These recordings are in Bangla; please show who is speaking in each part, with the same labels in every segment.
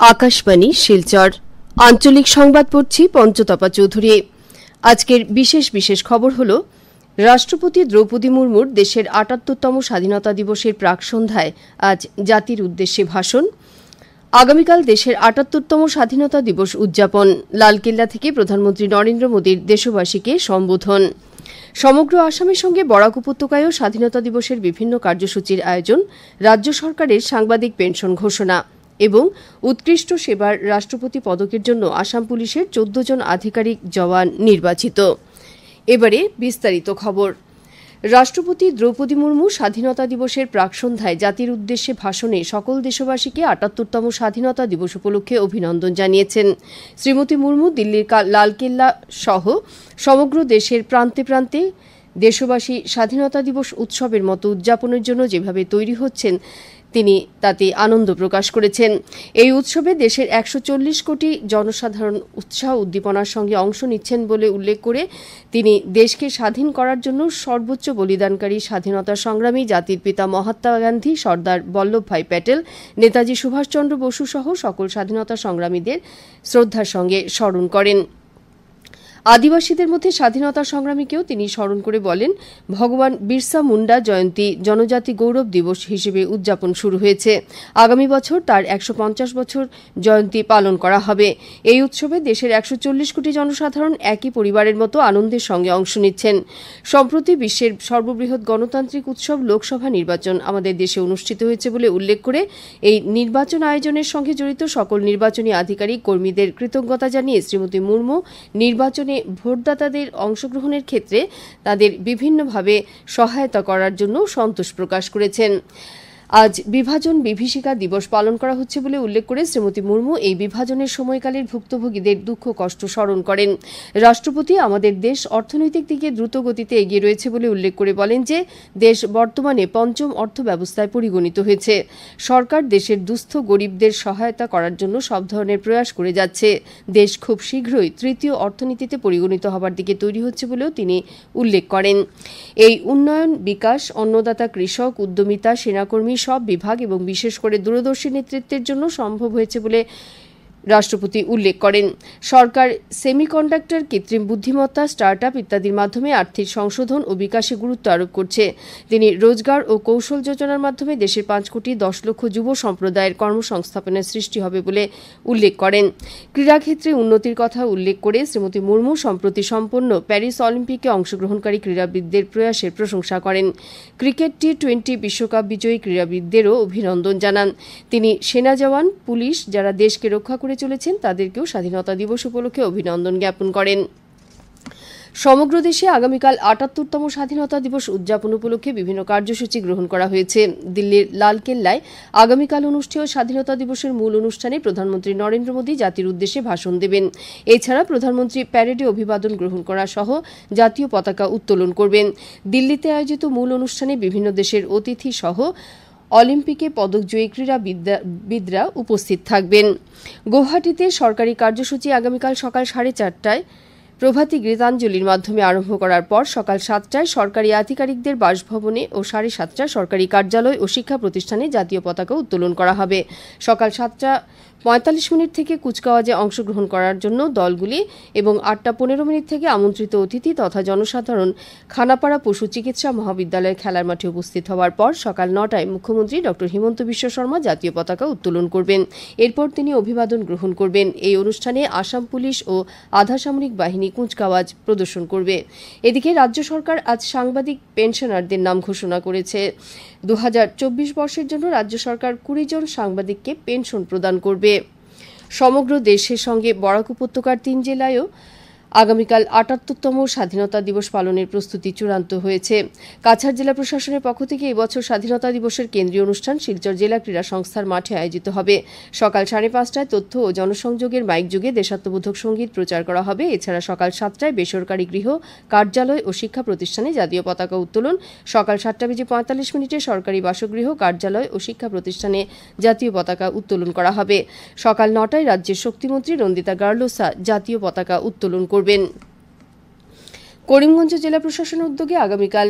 Speaker 1: आकाशवाणी शिलचर आंचलिक संबाद पढ़ছি पंचतपा चौधुरी। आजकेर विशेष विशेष खबर हलो राष्ट्रपति द्रौपदी मुर्मुर देशेर ৭৮তম स्वाधीनता दिवसेर प्राक सन्ध्याय आज जातिर उद्देश्ये भाषण। आगामीकाल देशेर ৭৮তম स्वाधीनता दिवस उद्यापन। लालकेल्ला थेके प्रधानमंत्री नरेंद्र मोदीर देशबासीके सम्बोधन। समग्र आसामेर संगे बराक उपत्यकायও स्वाधीनता दिवसेर विभिन्न कार्यसूचिर आयोजन। राज्य सरकारेर सांबादिक पेंशन घोषणा এবং উৎকৃষ্ট সেবার রাষ্ট্রপতি পদকের জন্য আসাম পুলিশের ১৪ জন আধিকারিক জওয়ান নির্বাচিত। এবারে বিস্তারিত খবর। রাষ্ট্রপতি দ্রৌপদী মুর্মু স্বাধীনতা দিবসের প্রাকসন্ধ্যায় জাতির উদ্দেশ্যে ভাষণে সকল দেশবাসীকে ৭৮তম স্বাধীনতা দিবস উপলক্ষে অভিনন্দন জানিয়েছেন। শ্রীমতী মুর্মু দিল্লির লালকেল্লা সহ সমগ্র দেশের প্রান্তে প্রান্তে দেশবাসী স্বাধীনতা দিবস উৎসবের মতো উদযাপনের জন্য যেভাবে তৈরি হচ্ছেন তিনি তাতে আনন্দ প্রকাশ করেছেন। এই উৎসবে দেশের ১৪০ কোটি জনসাধারণ উৎসাহ উদ্দীপনার সঙ্গে অংশ নিচ্ছেন বলে উল্লেখ করে তিনি দেশকে স্বাধীন করার জন্য সর্বোচ্চ বলিদানকারী স্বাধীনতা সংগ্রামী জাতির পিতা মহাত্মা গান্ধী, সর্দার বল্লভভাই প্যাটেল, নেতাজি সুভাষচন্দ্র বসু সহ সকল স্বাধীনতা সংগ্রামীদের শ্রদ্ধার সঙ্গে স্মরণ করেন। আদিবাসীদের মধ্যে স্বাধীনতা সংগ্রামীকেও তিনি স্মরণ করে বলেন, ভগবান বিরসা মুন্ডা জয়ন্তী জনজাতি গৌরব দিবস হিসেবে উদযাপন শুরু হয়েছে। আগামী বছর তার ১৫০ বছর জয়ন্তী পালন করা হবে। এই উৎসবে দেশের ১৪০ কোটি জনসাধারণ একই পরিবারের মতো আনন্দের সঙ্গে অংশ নিচ্ছেন। সম্প্রতি বিশ্বের সর্ববৃহৎ গণতান্ত্রিক উৎসব লোকসভা নির্বাচন আমাদের দেশে অনুষ্ঠিত হয়েছে বলে উল্লেখ করে এই নির্বাচন আয়োজনের সঙ্গে জড়িত সকল নির্বাচনী আধিকারিক কর্মীদের কৃতজ্ঞতা জানিয়ে শ্রীমতী মুর্মু নির্বাচনে ভোটদাতাদের অংশগ্রহণের ক্ষেত্রে তাদের বিভিন্নভাবে সহায়তা করার জন্য সন্তোষ প্রকাশ করেছেন। আজ বিভাজন বিভীষিকা দিবস পালন করা হচ্ছে বলে উল্লেখ করে শ্রীমতী মুর্মু এই বিভাজনের সময়কালের ভুক্তভোগীদের দুঃখ কষ্ট স্মরণ করেন। রাষ্ট্রপতি আমাদের দেশ অর্থনৈতিক দিকে দ্রুত গতিতে এগিয়ে রয়েছে বলে উল্লেখ করে বলেন যে দেশ বর্তমানে পঞ্চম অর্থ ব্যবস্থায় পরিগণিত হয়েছে। সরকার দেশের দুস্থ গরিবদের সহায়তা করার জন্য সব ধরনের প্রয়াস করে যাচ্ছে। দেশ খুব শীঘ্রই তৃতীয় অর্থনীতিতে পরিগণিত হবার দিকে তৈরি হচ্ছে বলেও তিনি উল্লেখ করেন। এই উন্নয়ন, বিকাশ, অন্নদাতা, কৃষক, উদ্যমিতা, সেনাকর্মী সব বিভাগ এবং বিশেষ করে দূরদর্শী নেতৃত্বের জন্য সম্ভব হয়েছে বলে রাষ্ট্রপতি উল্লেখ করেন। সরকার সেমিকন্ডাক্টর, কৃত্রিম বুদ্ধিমত্তা, স্টার্টআপ ইত্যাদির মাধ্যমে আর্থিক সংশোধন ও বিকাশে গুরুত্ব আরোপ করছে। তিনি রোজগার ও কৌশল যোজনার মাধ্যমে দেশের ৫ কোটি ১০ লক্ষ যুব সম্প্রদায়ের কর্মসংস্থাপনের সৃষ্টি হবে বলে উল্লেখ করেন। ক্রীড়াক্ষেত্রে উন্নতির কথা উল্লেখ করে শ্রীমতী মুর্মু সম্প্রতি সম্পন্ন প্যারিস অলিম্পিকে অংশগ্রহণকারী ক্রীড়াবিদদের প্রয়াসের প্রশংসা করেন। ক্রিকেট টি-20 বিশ্বকাপ বিজয়ী ক্রীড়াবিদদেরও অভিনন্দন জানান। তিনি সেনা জওয়ান, পুলিশ যারা দেশকে রক্ষা করে চলেছেন তাদেরকেও স্বাধীনতা দিবস উপলক্ষে অভিনন্দন জ্ঞাপন করেন। সমগ্র দেশে আগামীকাল ৭৮তম স্বাধীনতা দিবস উদযাপন উপলক্ষে বিভিন্ন কার্যসূচি গ্রহণ করা হয়েছে। দিল্লির লালকেল্লায় আগামীকাল অনুষ্ঠেয় স্বাধীনতা দিবসের মূল অনুষ্ঠানে প্রধানমন্ত্রী নরেন্দ্র মোদী জাতির উদ্দেশ্যে ভাষণ দেবেন। এছাড়া প্রধানমন্ত্রী প্যারেডে অভিবাদন গ্রহণ করা সহ জাতীয় পতাকা উত্তোলন করবেন। দিল্লিতে আয়োজিত মূল অনুষ্ঠানে বিভিন্ন দেশের অতিথি সহ অলিম্পিকে পদকজয়ী ক্রীড়াবিদরা উপস্থিত থাকবেন। গৌহাটিতে সরকারি কার্যসূচি আগামীকাল সকাল ৪:৩০টায় প্রভাতী গীতাঞ্জলির মাধ্যমে আরম্ভ করার পর সকাল ৭টায় সরকারি আধিকারিকদের বাসভবনে ও ৭:৩০টায় সরকারি কার্যালয় ও শিক্ষা প্রতিষ্ঠানে জাতীয় পতাকা উত্তোলন করা হবে। সকাল ৭:৪৫ থেকে কুচকাওয়াজে অংশগ্রহণ করার জন্য দলগুলি এবং ৮:১৫ থেকে আমন্ত্রিত অতিথি তথা জনসাধারণ খানাপাড়া পশু চিকিৎসা মহাবিদ্যালয়ের খেলার মাঠে উপস্থিত হওয়ার পর সকাল ৯টায় মুখ্যমন্ত্রী ড হিমন্ত বিশ্ব শর্মা জাতীয় পতাকা উত্তোলন করবেন। এরপর তিনি অভিবাদন গ্রহণ করবেন। এই অনুষ্ঠানে আসাম পুলিশ ও আধা সামরিক বাহিনী কুচকাওয়াজ প্রদর্শন করবে। এদিকে রাজ্য সরকার আজ সাংবাদিক পেনশনারদের নাম ঘোষণা করেছে। ২০২৪ বর্ষের জন্য রাজ্য সরকার ২০ জন সাংবাদিককে পেনশন প্রদান করবে। সমগ্র দেশের সঙ্গে বরাক উপত্যকার ৩ জেলায়ও আগামীকাল ৭৮তম স্বাধীনতা দিবস পালনের প্রস্তুতি চূড়ান্ত হয়েছে। কাছাড় জেলা প্রশাসনের পক্ষ থেকে এবছর স্বাধীনতা দিবসের কেন্দ্রীয় অনুষ্ঠান শিলচর জেলা ক্রীড়া সংস্থার মাঠে আয়োজিত হবে। সকাল ৫:৩০টায় তথ্য ও জনসংযোগের মাইক যুগে দেশাত্মবোধক সঙ্গীত প্রচার করা হবে। এছাড়া সকাল ৭টায় বেসরকারি গৃহ, কার্যালয় ও শিক্ষা প্রতিষ্ঠানে জাতীয় পতাকা উত্তোলন। সকাল ৭:৪৫ সরকারি বাসগৃহ, কার্যালয় ও শিক্ষা প্রতিষ্ঠানে জাতীয় পতাকা উত্তোলন করা হবে। সকাল ৯টায় রাজ্যের শক্তিমন্ত্রী রন্দিতা গার্লোসা জাতীয় পতাকা উত্তোলন করবেন। করিমগঞ্জ জেলা প্রশাসনের উদ্যোগে আগামীকাল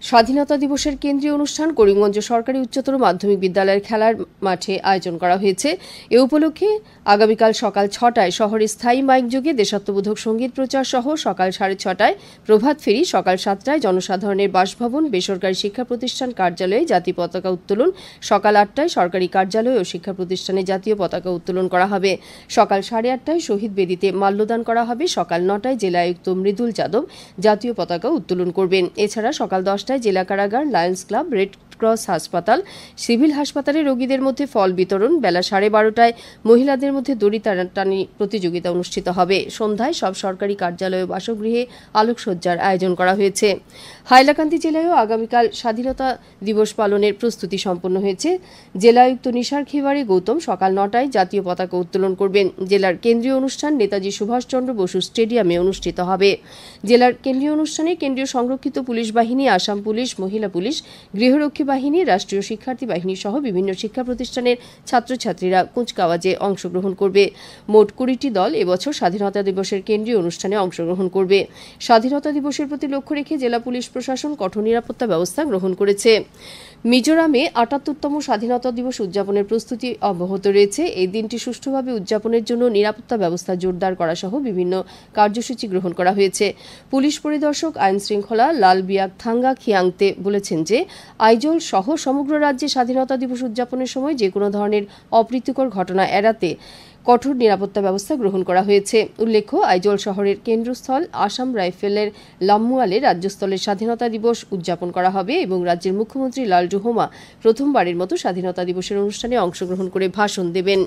Speaker 1: স্বাধীনতা দিবসের কেন্দ্রীয় অনুষ্ঠান করিমগঞ্জ সরকারি উচ্চতর মাধ্যমিক বিদ্যালয়ের খেলার মাঠে আয়োজন করা হয়েছে। এ উপলক্ষে আগামীকাল সকাল ৬টায় শহরে স্থায়ী মাইকযোগে দেশাত্মবোধক সঙ্গীত প্রচার সহ সকাল ৬:৩০টায় প্রভাত ফেরি, সকাল ৭টায় জনসাধারণের বাসভবন, বেসরকারি শিক্ষা প্রতিষ্ঠান কার্যালয়ে জাতীয় পতাকা উত্তোলন, সকাল ৮টায় সরকারি কার্যালয় ও শিক্ষা প্রতিষ্ঠানে জাতীয় পতাকা উত্তোলন করা হবে। সকাল ৮:৩০টায় শহীদ বেদিতে মাল্যদান করা হবে। সকাল ৯টায় জেলা আয়ুক্ত মৃদুল যাদব জাতীয় পতাকা উত্তোলন করবেন। এছাড়া সকাল 10টায় জেলা কারাগার, লায়ন্স ক্লাব, রেড ক্রস হাসপাতাল, সিভিল হাসপাতালে রোগীদের মধ্যে ফল বিতরণ, বেলা 12:30টায় মহিলাদের মধ্যে দড়ি টানাটানি প্রতিযোগিতা অনুষ্ঠিত হবে। সন্ধ্যায় সব সরকারি কার্যালয় ও বাসগৃহে আলোকসজ্জার আয়োজন করা হয়েছে। হাইলাকান্দি জেলায়ও আগামীকাল স্বাধীনতা দিবস পালনের প্রস্তুতি সম্পন্ন হয়েছে। জেলা আয়ুক্ত নিশার খিবারি গৌতম সকাল 9টায় জাতীয় পতাকা উত্তোলন করবেন। জেলার কেন্দ্রীয় অনুষ্ঠান নেতাজি সুভাষচন্দ্র বসু স্টেডিয়ামে অনুষ্ঠিত হবে। জেলার কেন্দ্রীয় অনুষ্ঠানে কেন্দ্রীয় সংরক্ষিত পুলিশ বাহিনী, আসাম পুলিশ, মহিলা পুলিশ, গৃহরক্ষী বাহিনী, রাষ্ট্রীয় শিক্ষার্থী বাহিনী সহ বিভিন্ন শিক্ষা প্রতিষ্ঠানের ছাত্রছাত্রীরা কুচকাওয়াজে অংশগ্রহণ করবে। মোট 20টি দল এবছর স্বাধীনতা দিবসের কেন্দ্রীয় অনুষ্ঠানে অংশগ্রহণ করবে। স্বাধীনতা দিবসের প্রতি লক্ষ্য রেখে জেলা পুলিশ প্রশাসন কঠোর নিরাপত্তা ব্যবস্থা গ্রহণ করেছে। মিজোরামে ৭৮তম স্বাধীনতা দিবস উদযাপনের প্রস্তুতি অব্যাহত রয়েছে। এই দিনটি সুষ্ঠুভাবে উদযাপনের জন্য নিরাপত্তা ব্যবস্থা জোরদার করা সহ বিভিন্ন কার্যসূচি গ্রহণ করা হয়েছে। পুলিশ পরিদর্শক আইন শৃঙ্খলা লালবিয়াক থাঙ্গা খিয়াংতে বলেছেন যে আইজল সহ সমগ্র রাজ্যে স্বাধীনতা দিবস উদযাপনের সময় যে কোনো ধরনের অপ্রীতিকর ঘটনা এড়াতে কঠোর নিরাপত্তা ব্যবস্থা গ্রহণ করা হয়েছে। উল্লেখ্য, আইজল শহরের কেন্দ্রস্থল আসাম রাইফেলের লাম্মুয়ালে রাজ্যস্থলের স্বাধীনতা দিবস উদযাপন করা হবে এবং রাজ্যের মুখ্যমন্ত্রী লালজুহমা প্রথমবারের মতো স্বাধীনতা দিবসের অনুষ্ঠানে অংশগ্রহণ করে ভাষণ দেবেন।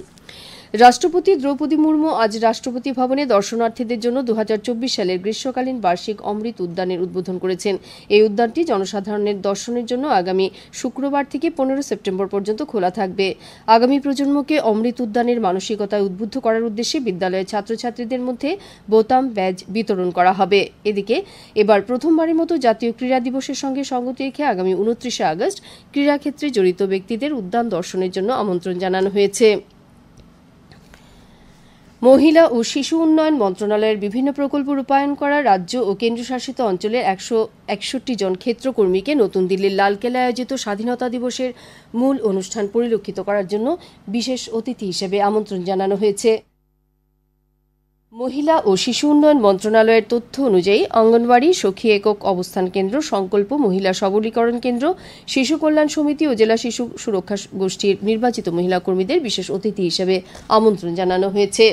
Speaker 1: রাষ্ট্রপতি দ্রৌপদী মুর্মু আজ রাষ্ট্রপতি ভবনে দর্শনার্থীদের জন্য 2024 সালের গ্রীষ্মকালীন বার্ষিক অমৃত উদ্যানের উদ্বোধন করেছেন। এই উদ্যানটি জনসাধারণের দর্শনের জন্য আগামী শুক্রবার থেকে 15 সেপ্টেম্বর পর্যন্ত খোলা থাকবে। আগামী প্রজন্মকে অমৃত উদ্যানের মানসিকতায় উদ্বুদ্ধ করার উদ্দেশ্যে বিদ্যালয়ের ছাত্রছাত্রীদের মধ্যে বোতাম ব্যাজ বিতরণ করা হবে। এদিকে এবার প্রথমবারের মতো জাতীয় ক্রীড়া দিবসের সঙ্গে সঙ্গতি রেখে আগামী 29 আগস্ট ক্রীড়াক্ষেত্রে জড়িত ব্যক্তিদের উদ্যান দর্শনের জন্য আমন্ত্রণ জানানো হয়েছে। মহিলা ও শিশু উন্নয়ন মন্ত্রণালয়ের বিভিন্ন প্রকল্প রূপায়ণ করা রাজ্য ও কেন্দ্রশাসিত অঞ্চলের 161 জন ক্ষেত্রকর্মীকে নতুন দিল্লির লালকেল্লায় আয়োজিত স্বাধীনতা দিবসের মূল অনুষ্ঠান পরিলক্ষিত করার জন্য বিশেষ অতিথি হিসেবে আমন্ত্রণ জানানো হয়েছে। মহিলা ও শিশু উন্নয়ন মন্ত্রণালয়ের তথ্য অনুযায়ী অঙ্গনওয়াড়ি, সখী একক অবস্থান কেন্দ্র, সংকল্প মহিলা সবলীকরণ কেন্দ্র, শিশু কল্যাণ সমিতি ও জেলা শিশু সুরক্ষা গোষ্ঠীর নির্বাচিত মহিলা কর্মীদের বিশেষ অতিথি হিসেবে আমন্ত্রণ জানানো হয়েছে।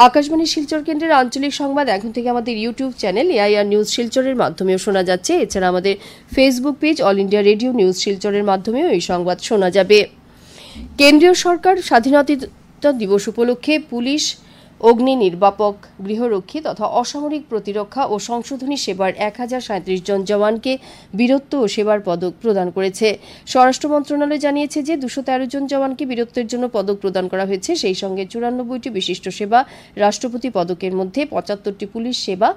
Speaker 1: আকাশবাণী শিলচর কেন্দ্রের আঞ্চলিক সংবাদ এখন থেকে আমাদের ইউটিউব চ্যানেল এআইআর নিউজ শিলচরের মাধ্যমেও শোনা যাচ্ছে। এছাড়া আমাদের Facebook page all India radio news শিলচরের মাধ্যমেও এই সংবাদ শোনা যাবে। কেন্দ্রীয় সরকার স্বাধীনতা দিবস উপলক্ষে পুলিশ, অগ্নি নির্বাপক, গৃহরক্ষী তথা অসামরিক প্রতিরক্ষা ও সংশোধনী সেবার 1037 জন জওয়ানকে বীরত্ব ও সেবার পদক প্রদান করেছে। স্বরাষ্ট্র মন্ত্রণালয় জানিয়েছে যে 213 জন জওয়ানকে বীরত্বের জন্য পদক প্রদান করা হয়েছে। সেই সঙ্গে 94টি বিশিষ্ট সেবা রাষ্ট্রপতি পদকের মধ্যে 75টি পুলিশ সেবা,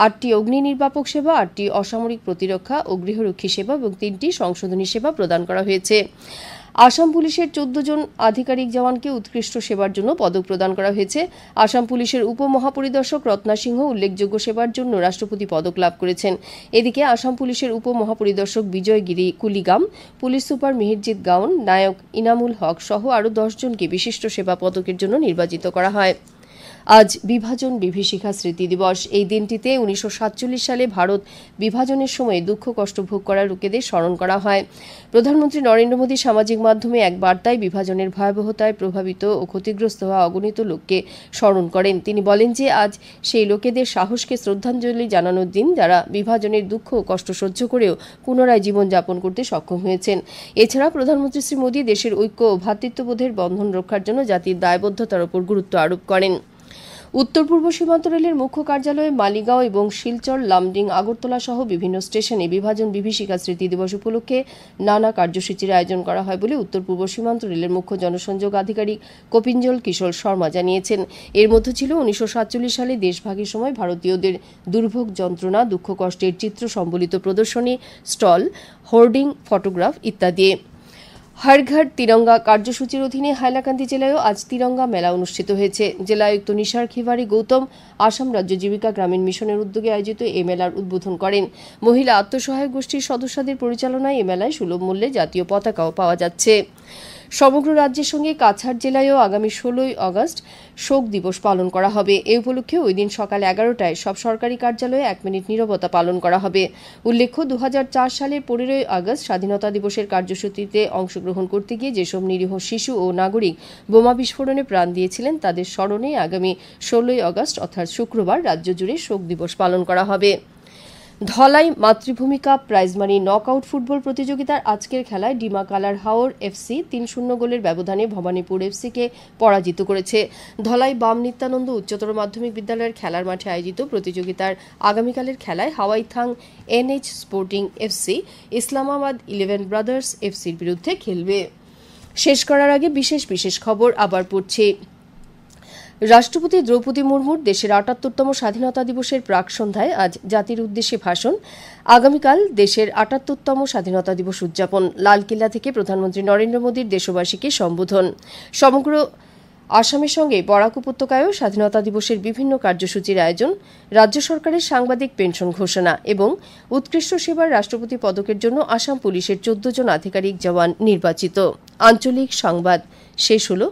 Speaker 1: 8টি অগ্নি নির্বাপক সেবা, 8টি অসামরিক প্রতিরক্ষা ও গৃহরক্ষী সেবা এবং 3টি সংশোধনী সেবা প্রদান করা হয়েছে। আসাম পুলিশের 14 জন আধিকারিক জওয়ানকে উৎকৃষ্ট সেবার জন্য পদক প্রদান করা হয়েছে। আসাম পুলিশের উপমহাপরিদর্শক রত্না সিংহ উল্লেখযোগ্য সেবার জন্য রাষ্ট্রপতি পদক লাভ করেছেন। এদিকে আসাম পুলিশের উপমহাপরিদর্শক বিজয় গিরি কুলিগাম, পুলিশ সুপার মিহিরজিৎ গাউন, নায়ক ইনামুল হক সহ আরও 10 জনকে বিশিষ্ট সেবা পদকের জন্য নির্বাচিত করা হয়। আজ বিভাজন বিভীষিকা স্মৃতি দিবস। এই দিনটিতে 1947 সালে ভারত বিভাজনের সময় দুঃখ কষ্ট ভোগ করা লোকেদের স্মরণ করা হয়। প্রধানমন্ত্রী নরেন্দ্র মোদী সামাজিক মাধ্যমে এক বার্তায় বিভাজনের ভয়াবহতায় প্রভাবিত ও ক্ষতিগ্রস্ত হওয়া অগণিত লোককে স্মরণ করেন। তিনি বলেন যে আজ সেই লোকেদের সাহসকে শ্রদ্ধাঞ্জলি জানানোর দিন, যারা বিভাজনের দুঃখ ও কষ্ট সহ্য করেও পুনরায় জীবনযাপন করতে সক্ষম হয়েছেন। এছাড়া প্রধানমন্ত্রী শ্রী মোদী দেশের ঐক্য ও ভ্রাতৃত্ববোধের বন্ধন রক্ষার জন্য জাতির দায়বদ্ধতার উপর গুরুত্ব আরোপ করেন। উত্তর পূর্ব সীমান্ত রেলের মুখ্য কার্যালয়ে মালিগাঁও এবং শিলচর, লামডিং, আগরতলা সহ বিভিন্ন স্টেশনে বিভাজন বিভীষিকা স্মৃতি দিবস উপলক্ষে নানা কার্যসূচির আয়োজন করা হয় বলে উত্তর পূর্ব সীমান্ত রেলের মুখ্য জনসংযোগ আধিকারিক কপিঞ্জল কিশোর শর্মা জানিয়েছেন। এর মধ্যে ছিল 1947 সালে দেশভাগের সময় ভারতীয়দের দুর্ভোগ, যন্ত্রণা, দুঃখ কষ্টের চিত্র সম্বলিত প্রদর্শনী, স্টল, হোর্ডিং, ফটোগ্রাফ ইত্যাদি। হর ঘর তিরঙ্গা কার্যসূচির অধীনে হাইলাকান্দি জেলায়ও আজ তিরঙ্গা মেলা অনুষ্ঠিত হয়েছে। জেলা আয়ুক্ত নিসার খিভারি গৌতম আসাম রাজ্য জীবিকা গ্রামীণ মিশনের উদ্যোগে আয়োজিত এই মেলার উদ্বোধন করেন। মহিলা আত্মসহায়ক গোষ্ঠীর সদস্যদের পরিচালনায় এই মেলায় সুলভ মূল্যে জাতীয় পতাকাও পাওয়া যাচ্ছে। সমগ্র রাজ্যের সঙ্গে কাছাড় জেলায়ও আগামী 16ই আগস্ট শোক দিবস পালন করা হবে। এই উপলক্ষে ওই দিন সকাল 11টায় সব সরকারি কার্যালয়ে 1 মিনিট নীরবতা পালন করা হবে। উল্লেখ্য 2004 সালের 15ই আগস্ট স্বাধীনতা দিবসের কার্যসূচিতে অংশগ্রহণ করতে গিয়ে যেসব নিরীহ শিশু ও নাগরিক বোমা বিস্ফোরণে প্রাণ দিয়েছিলেন তাদের স্মরণে আগামী 16ই আগস্ট অর্থাৎ শুক্রবার রাজ্য জুড়ে শোক দিবস পালন করা হবে। ধলাই মাতৃভূমি কাপ প্রাইজমানি নকআউট ফুটবল প্রতিযোগিতার আজকের খেলায় ডিমা কালার হাওর এফসি 3-0 গোলের ব্যবধানে ভবানীপুর এফসিকে পরাজিত করেছে। ধলাই বাম নিত্যানন্দ উচ্চতর মাধ্যমিক বিদ্যালয়ের খেলার মাঠে আয়োজিত প্রতিযোগিতার আগামীকালের খেলায় হাওয়াইথাং NH sporting FC Islamabad 11 brothers এফসির বিরুদ্ধে খেলবে। শেষ করার আগে বিশেষ খবর আবার পড়ছি। রাষ্ট্রপতি দ্রৌপদী মুর্মুর দেশের ৭৮তম স্বাধীনতা দিবসের প্রাক সন্ধ্যায় আজ জাতির উদ্দেশ্যে ভাষণ। আগামীকাল দেশের ৭৮তম স্বাধীনতা দিবস উদযাপন। লালকিল্লা থেকে প্রধানমন্ত্রী নরেন্দ্র মোদীর দেশবাসীকে সম্বোধন। সমগ্র আসামের সঙ্গে বরাক উপত্যকায়ও স্বাধীনতা দিবসের বিভিন্ন কার্যসূচির আয়োজন। রাজ্য সরকারের সাংবাদিক পেনশন ঘোষণা এবং উৎকৃষ্ট সেবার রাষ্ট্রপতি পদকের জন্য আসাম পুলিশের 14 জন আধিকারিক জওয়ান নির্বাচিত। আঞ্চলিক সংবাদ শেষ হল।